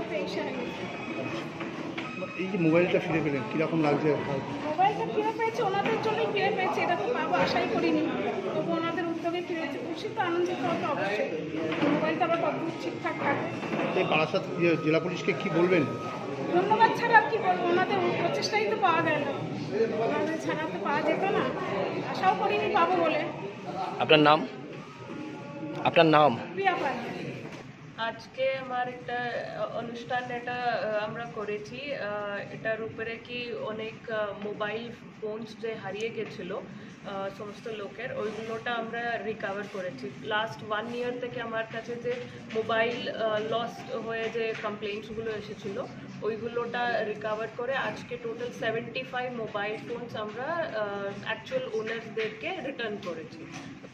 আমাদের পেয়েছে এই যে মোবাইলটা ফিরে পেলেন কীরকম লাগছে? মোবাইলটা ফিরে পেয়েছে, ওনাদের জন্যই ফিরে পেয়েছে, এটা তো পাবো আশাই করিনি, তবু ওনাদের উদ্যোগে ফিরেছে, খুশি তো আনন্দিত হতো অবশ্যই। মোবাইলটা আবার কতদূর ঠিকঠাক থাকে। এই বারাসাত জেলা পুলিশকে কি বলবেন? ধন্যবাদ ছাড়া কি বলবো, ওনাদের প্রচেষ্টাই তো পাওয়া গেল, ওনাদের ছাড়া তো পাওয়া যেত না, আশাও করিনি পাবো বলে। আপনার নাম? আপনার নাম? প্রিয়া পাল। আজকে আমার একটা অনুষ্ঠান এটা আমরা করেছি, এটার উপরে কি অনেক মোবাইল ফোনস যে হারিয়ে গেছিলো সমস্ত লোকের, ওইগুলোটা আমরা রিকভার করেছি। লাস্ট 1 ইয়ার থেকে আমার কাছে যে মোবাইল লস্ট হয়ে যে কমপ্লেন্টসগুলো এসেছিলো ওইগুলোটা রিকভার করে আজকে টোটাল 75 মোবাইল ফোনস আমরা অ্যাকচুয়াল ওনার্সদেরকে রিটার্ন করেছি।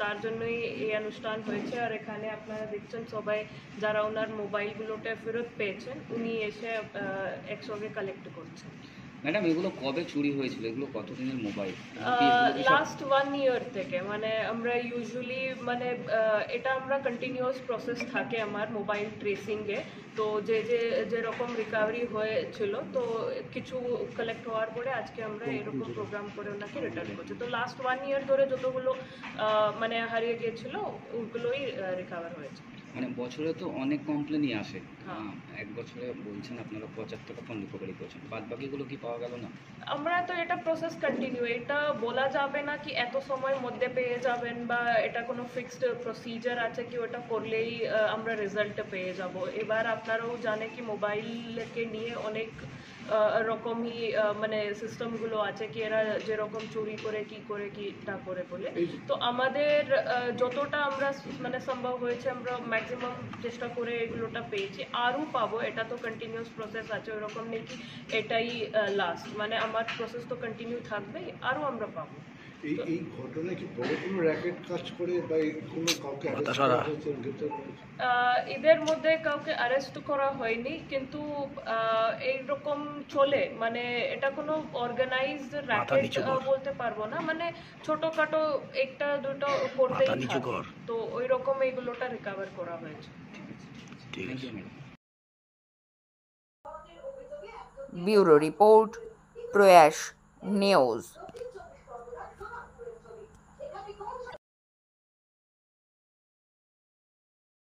তার জন্যই এই অনুষ্ঠান হয়েছে। আর এখানে আপনারা দেখছেন সবাই যারা ওনার মোবাইলগুলোটা ফেরত পেয়েছেন উনি এসে একসঙ্গে কালেক্ট করছেন। ম্যাডাম, এগুলো কবে চুরি হয়েছিল? এগুলো কতদিনের মোবাইল? লাস্ট 1 ইয়ার থেকে, মানে আমরা ইউজুয়ালি মানে এটা আমরা কন্টিনিউয়াস প্রসেস থাকে আমার মোবাইল ট্রেসিংয়ে। তো যেরকম রিকভারি হয়েছিল তো কিছু কালেক্ট হওয়ার পরে আজকে আমরা এরকম প্রোগ্রাম করে ওনাকে রিটার্ন করছি। তো লাস্ট 1 ইয়ার ধরে যতগুলো মানে হারিয়ে গিয়েছিল ওগুলোই রিকভার হয়েছে। মানে বছরে তো অনেক কমপ্লেনই আসে। 1 বছরে বলছেন আপনারা 75টা ফোন রিকভারি করছেন, বাদ বাকিগুলো কি পাওয়া গেল না? আমরা তো এটা প্রসেস কন্টিনিউ, এটা বলা যাবে না কি এত সময়ের মধ্যে পেয়ে যাবেন বা এটা কোনো ফিক্সড প্রসিজার আছে কি ওটা করলেই আমরা রেজাল্ট পেয়ে যাব। এবার আপনারাও জানে কি মোবাইলকে নিয়ে অনেক রকমই মানে সিস্টেমগুলো আছে কি এরা যেরকম চুরি করে কি করে কি না করে বলে। তো আমাদের যতটা আমরা মানে সম্ভব হয়েছে আমরা ম্যাক্সিমাম চেষ্টা করে এগুলোটা পেয়েছি, আরও পাবো। এটা তো কন্টিনিউয়াস প্রসেস আছে, ওরকম নেই কি এটাই লাস্ট, মানে আমার প্রসেস তো কন্টিনিউ থাকবেই, আরও আমরা পাবো। এই ঘটনায় কি বড় কোনো র্যাকেট কাজ করে বা কোনো কাউকে এদের মধ্যে কাউকে অ্যারেস্ট করা হয়নি, কিন্তু এইরকম চলে, মানে এটা কোনো অর্গানাইজড র্যাকেট বলতে পারবো না, মানে ছোটখাটো একটা দুটো করতেই থাকে। তো ওই রকম এইগুলোটা রিকভার করা হয়েছে। ঠিক আছে। ব্যুরো রিপোর্ট, প্রয়াস নিউজ।